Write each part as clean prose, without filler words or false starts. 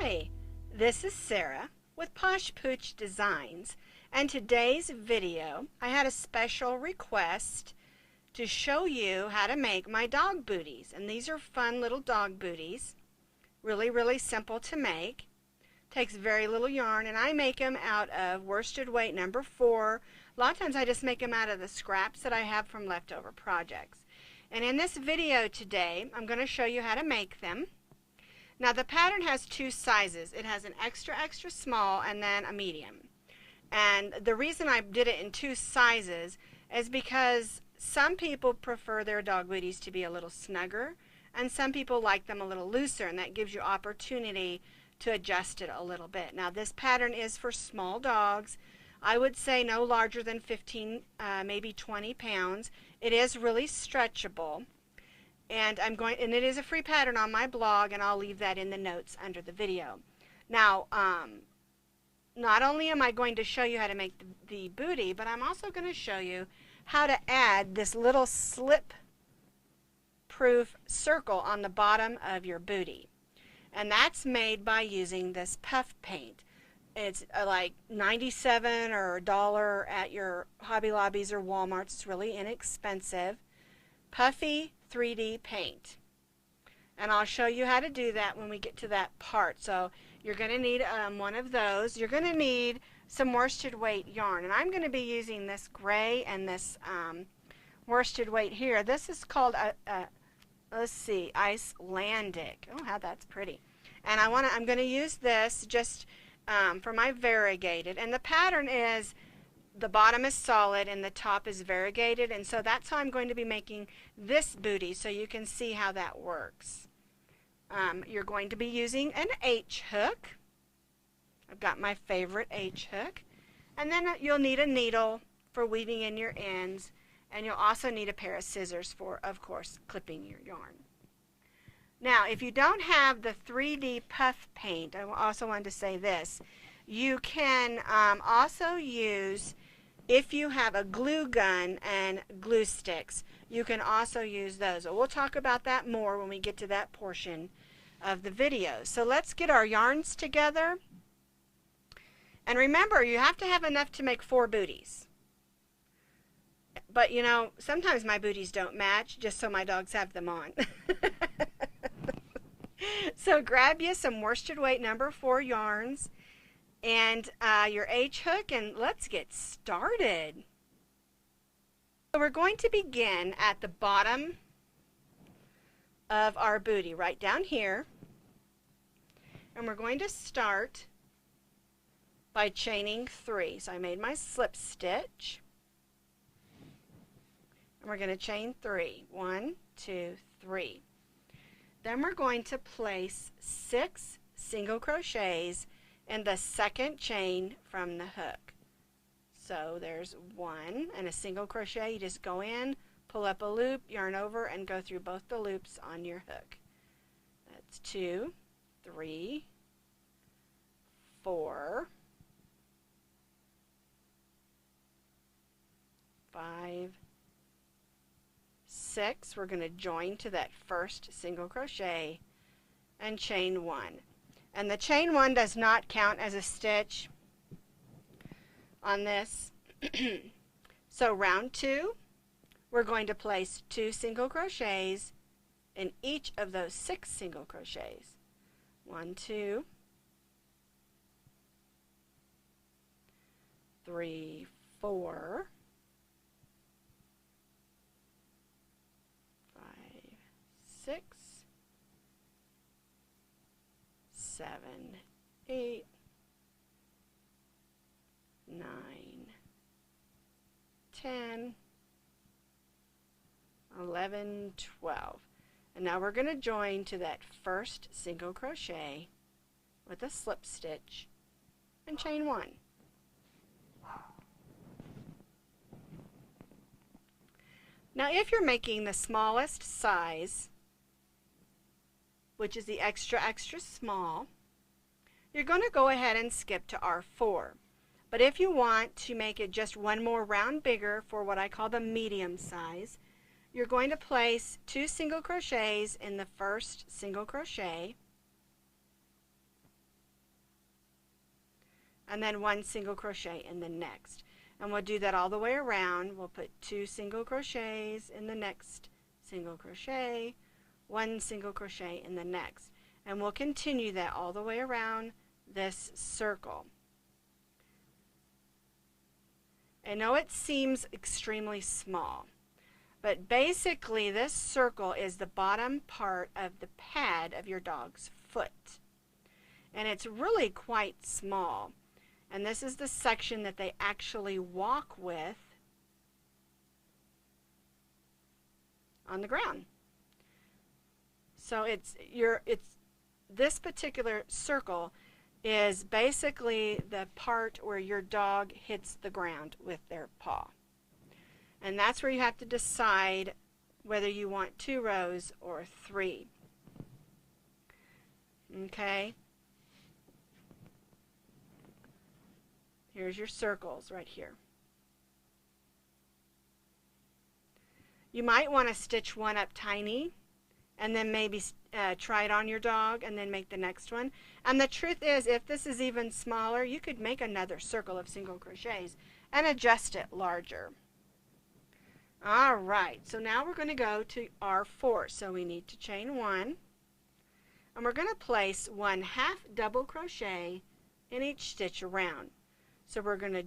Hi, this is Sara with Posh Pooch Designs, and today's video I had a special request to show you how to make my dog booties. And these are fun little dog booties, really simple to make. Takes very little yarn, and I make them out of worsted weight number 4. A lot of times I just make them out of the scraps that I have from leftover projects. And in this video today I'm going to show you how to make them. Now the pattern has two sizes. It has an extra small and then a medium. And the reason I did it in two sizes is because some people prefer their dog booties to be a little snugger, and some people like them a little looser, and that gives you opportunity to adjust it a little bit. Now this pattern is for small dogs. I would say no larger than 15, maybe 20 pounds. It is really stretchable. And it is a free pattern on my blog, and I'll leave that in the notes under the video. Now, not only am I going to show you how to make the booty, but I'm also going to show you how to add this little slip-proof circle on the bottom of your booty. And that's made by using this puff paint. It's like 97 or $1 at your Hobby Lobbies or Walmart's. It's really inexpensive. Puffy 3D paint. And I'll show you how to do that when we get to that part. So you're going to need one of those. You're going to need some worsted weight yarn. And I'm going to be using this gray and this worsted weight here. This is called, let's see, Icelandic. Oh, how that's pretty. And I'm going to use this just for my variegated. And the pattern is the bottom is solid and the top is variegated, and so that's how I'm going to be making this booty, so you can see how that works. You're going to be using an H hook. I've got my favorite H hook. And then you'll need a needle for weaving in your ends, and you'll also need a pair of scissors for, of course, clipping your yarn. Now, if you don't have the 3D puff paint, I also wanted to say this, you can also use, if you have a glue gun and glue sticks, you can also use those. We'll talk about that more when we get to that portion of the video. So let's get our yarns together. And remember, you have to have enough to make 4 booties. But you know, sometimes my booties don't match, just so my dogs have them on. So grab you some worsted weight number 4 yarns and your H hook, and let's get started. So we're going to begin at the bottom of our booty, right down here, and we're going to start by chaining 3. So I made my slip stitch, and we're going to chain 3. 1, 2, 3. Then we're going to place 6 single crochets in the second chain from the hook. So there's 1 and a single crochet. You just go in, pull up a loop, yarn over, and go through both the loops on your hook. That's 2, 3, 4, 5, 6. We're going to join to that first single crochet and chain 1. And the chain 1 does not count as a stitch on this. So round 2, we're going to place 2 single crochets in each of those 6 single crochets. 1, 2, 3, 4, 5, 6, 7, 8, 9, 10, 11, 12. And now we're going to join to that first single crochet with a slip stitch and chain 1. Now if you're making the smallest size, which is the extra small, you're going to go ahead and skip to R4. But if you want to make it just one more round bigger for what I call the medium size, you're going to place 2 single crochets in the first single crochet, and then 1 single crochet in the next. And we'll do that all the way around. We'll put 2 single crochets in the next single crochet, 1 single crochet in the next. And we'll continue that all the way around this circle. I know it seems extremely small, but basically this circle is the bottom part of the pad of your dog's foot. And it's really quite small. And this is the section that they actually walk with on the ground. So this particular circle is basically the part where your dog hits the ground with their paw. And that's where you have to decide whether you want 2 rows or 3. Okay? Here's your circles right here. You might want to stitch one up tiny and then maybe try it on your dog and then make the next one. And the truth is, if this is even smaller, you could make another circle of single crochets and adjust it larger. Alright, so now we're going to go to our 4. So we need to chain 1, and we're going to place 1 half double crochet in each stitch around. So we're going to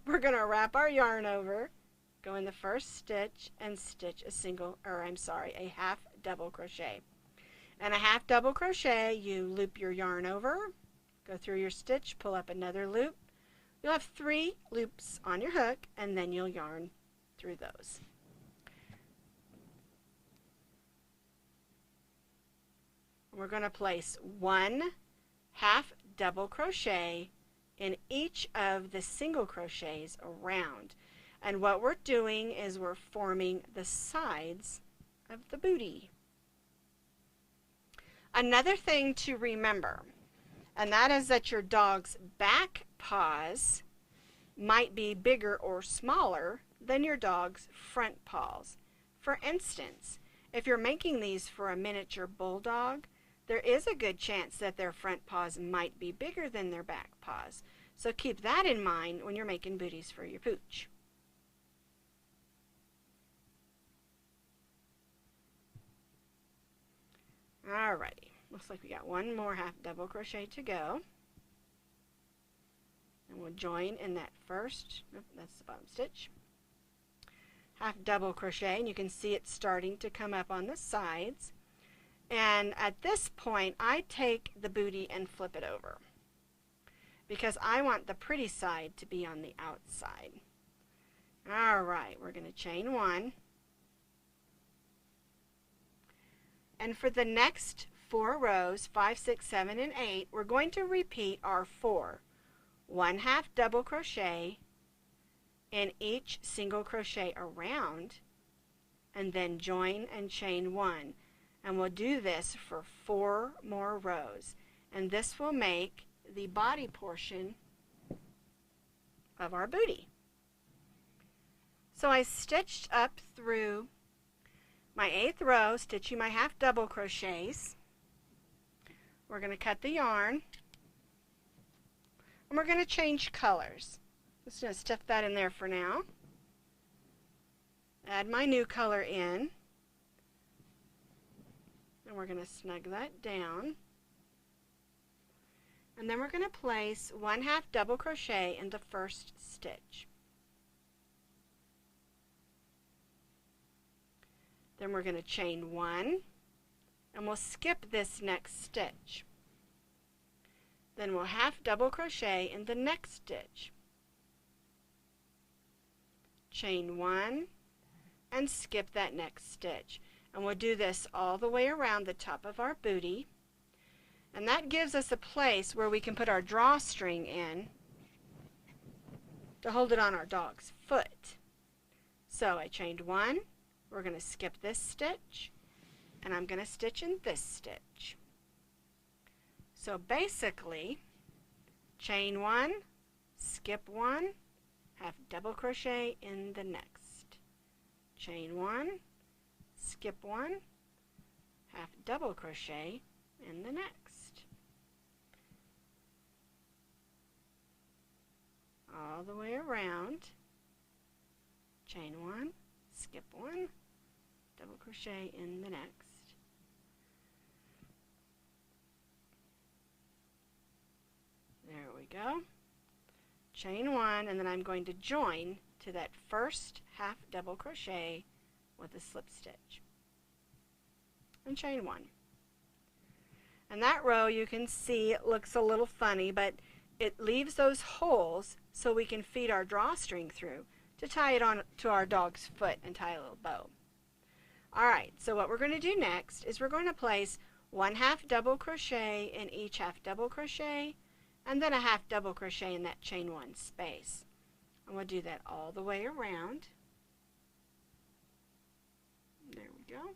we're going to wrap our yarn over, go in the first stitch, and stitch a half double crochet. And a half double crochet, you loop your yarn over, go through your stitch, pull up another loop. You'll have 3 loops on your hook, and then you'll yarn through those. We're going to place 1 half double crochet in each of the single crochets around. And what we're doing is we're forming the sides of the booty. Another thing to remember, and that is that your dog's back paws might be bigger or smaller than your dog's front paws. For instance, if you're making these for a miniature bulldog, there is a good chance that their front paws might be bigger than their back paws. So keep that in mind when you're making booties for your pooch. Alrighty, looks like we got 1 more half double crochet to go. And we'll join in that first, that's the bottom stitch, half double crochet, and you can see it starting to come up on the sides. And at this point, I take the booty and flip it over because I want the pretty side to be on the outside. Alright, we're going to chain 1. And for the next 4 rows, 5, 6, 7, and 8, we're going to repeat our 4. 1 half double crochet in each single crochet around, and then join and chain 1. And we'll do this for 4 more rows. And this will make the body portion of our booty. So I stitched up through my 8th row, stitching my half double crochets. We're going to cut the yarn, and we're going to change colors. I'm just going to stuff that in there for now. Add my new color in, and we're going to snug that down. And then we're going to place 1 half double crochet in the first stitch. Then we're going to chain 1, and we'll skip this next stitch. Then we'll half double crochet in the next stitch. Chain 1 and skip that next stitch. And we'll do this all the way around the top of our booty. And that gives us a place where we can put our drawstring in to hold it on our dog's foot. So I chained 1. We're going to skip this stitch, and I'm going to stitch in this stitch. So basically, chain 1, skip 1, half double crochet in the next. Chain 1, skip 1, half double crochet in the next. all the way around, chain one, skip one, double crochet in the next. There we go. Chain one, and then I'm going to join to that first half double crochet with a slip stitch. And chain one. And that row, you can see it looks a little funny, but it leaves those holes so we can feed our drawstring through to tie it on to our dog's foot and tie a little bow. Alright, so what we're going to do next is we're going to place 1/2 double crochet in each half double crochet, and then a half double crochet in that chain one space. And we'll do that all the way around. There we go.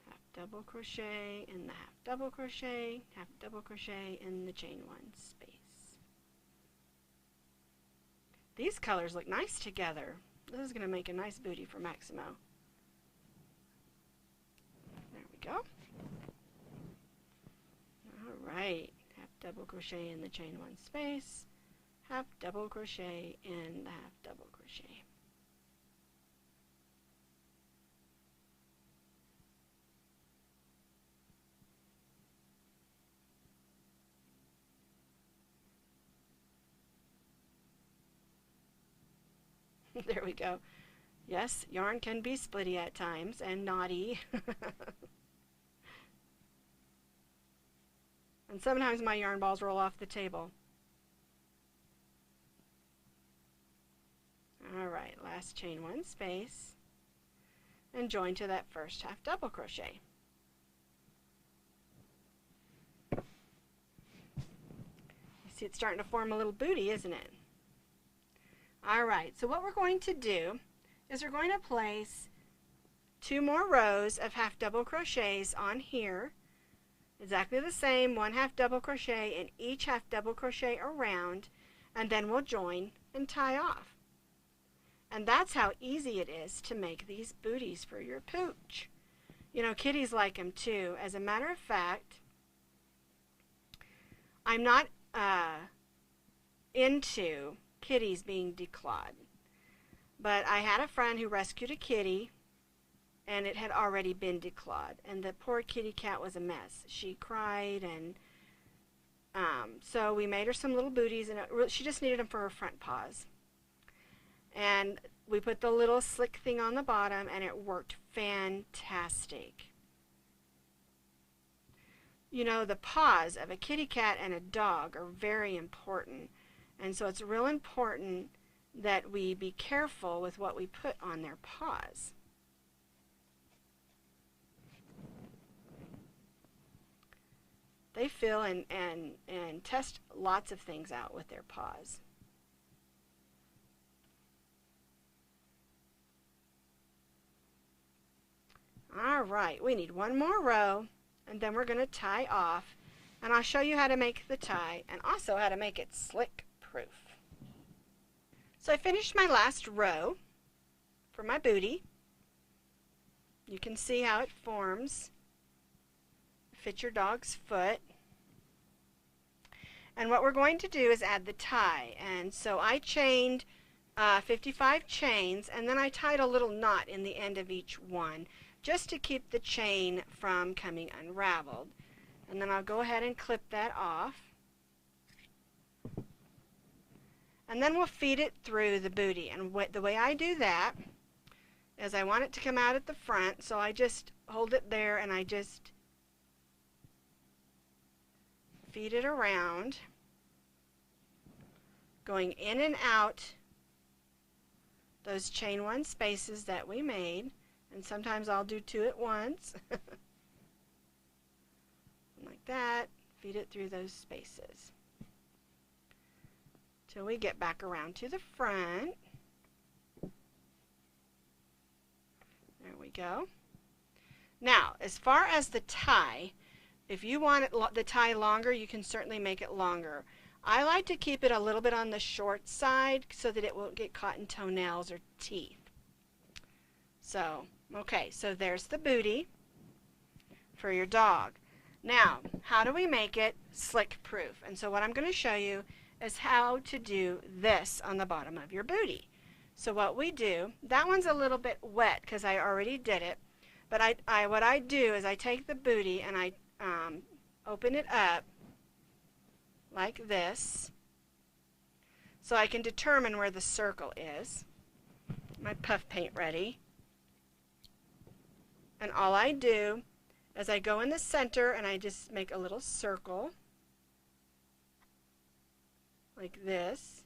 Half double crochet in the half double crochet in the chain one space. These colors look nice together. This is going to make a nice booty for Maximo. There we go. Alright, half double crochet in the chain one space, half double crochet in the half double crochet. There we go. Yes, yarn can be splitty at times and knotty. And sometimes my yarn balls roll off the table. Alright, last chain one space and join to that first half double crochet. You see it's starting to form a little booty, isn't it? Alright, so what we're going to do is we're going to place 2 more rows of half double crochets on here. Exactly the same, 1/2 double crochet in each half double crochet around, and then we'll join and tie off. And that's how easy it is to make these booties for your pooch. You know, kitties like them too. As a matter of fact, I'm not into kitties being declawed, but I had a friend who rescued a kitty and it had already been declawed, and the poor kitty cat was a mess. She cried, and so we made her some little booties, and she just needed them for her front paws. And we put the little slick thing on the bottom, and it worked fantastic. You know, the paws of a kitty cat and a dog are very important, and so it's real important that we be careful with what we put on their paws. They feel and test lots of things out with their paws. Alright, we need 1 more row, and then we're going to tie off, and I'll show you how to make the tie and also how to make it slick proof. So I finished my last row for my booty. You can see how it forms. Fit your dog's foot. And what we're going to do is add the tie. And so I chained 55 chains, and then I tied a little knot in the end of each one just to keep the chain from coming unraveled. And then I'll go ahead and clip that off. And then we'll feed it through the booty. And the way I do that is I want it to come out at the front, so I just hold it there and I just feed it around, going in and out those chain one spaces that we made, and sometimes I'll do 2 at once. Like that, feed it through those spaces till we get back around to the front. There we go. Now, as far as the tie, if you want the tie longer, you can certainly make it longer. I like to keep it a little bit on the short side so that it won't get caught in toenails or teeth. So, okay, so there's the booty. for your dog. Now, how do we make it slick proof? And so what I'm going to show you is how to do this on the bottom of your booty. So what we do, that one's a little bit wet because I already did it, but what I do is I take the booty and I open it up like this so I can determine where the circle is. My puff paint ready. And all I do is I go in the center and I just make a little circle like this,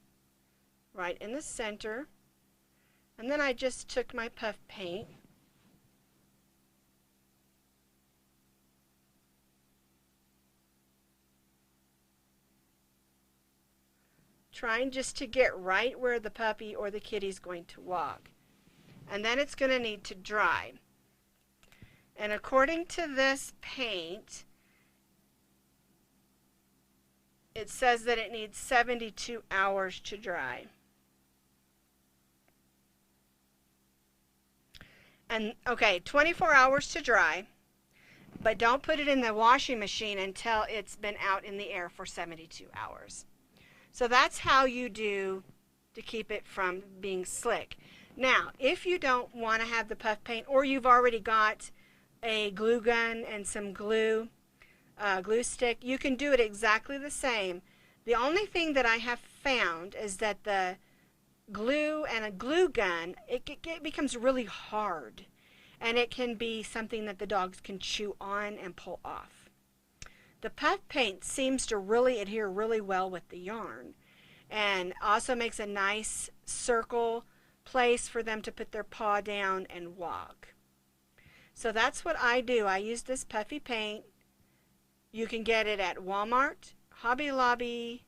right in the center. And then I just took my puff paint trying just to get right where the puppy or the kitty's going to walk. And then it's going to need to dry. And according to this paint, it says that it needs 72 hours to dry. And okay, 24 hours to dry, but don't put it in the washing machine until it's been out in the air for 72 hours. So that's how you do to keep it from being slick. Now, if you don't want to have the puff paint, or you've already got a glue gun and some glue stick, you can do it exactly the same. The only thing that I have found is that the glue and a glue gun, it becomes really hard, and it can be something that the dogs can chew on and pull off. The puff paint seems to really adhere really well with the yarn, and also makes a nice circle place for them to put their paw down and walk. So that's what I do. I use this puffy paint. You can get it at Walmart, Hobby Lobby.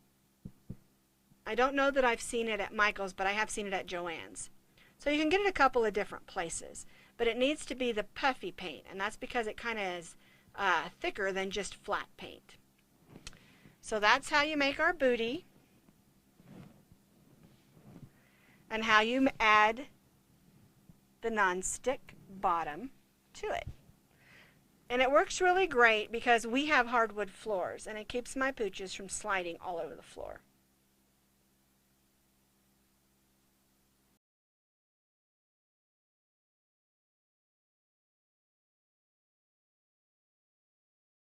I don't know that I've seen it at Michael's, but I have seen it at Joann's. So you can get it a couple of different places, but it needs to be the puffy paint, and that's because it kind of is thicker than just flat paint. So that's how you make our booty, and how you add the non-stick bottom to it. And it works really great because we have hardwood floors, and it keeps my pooches from sliding all over the floor.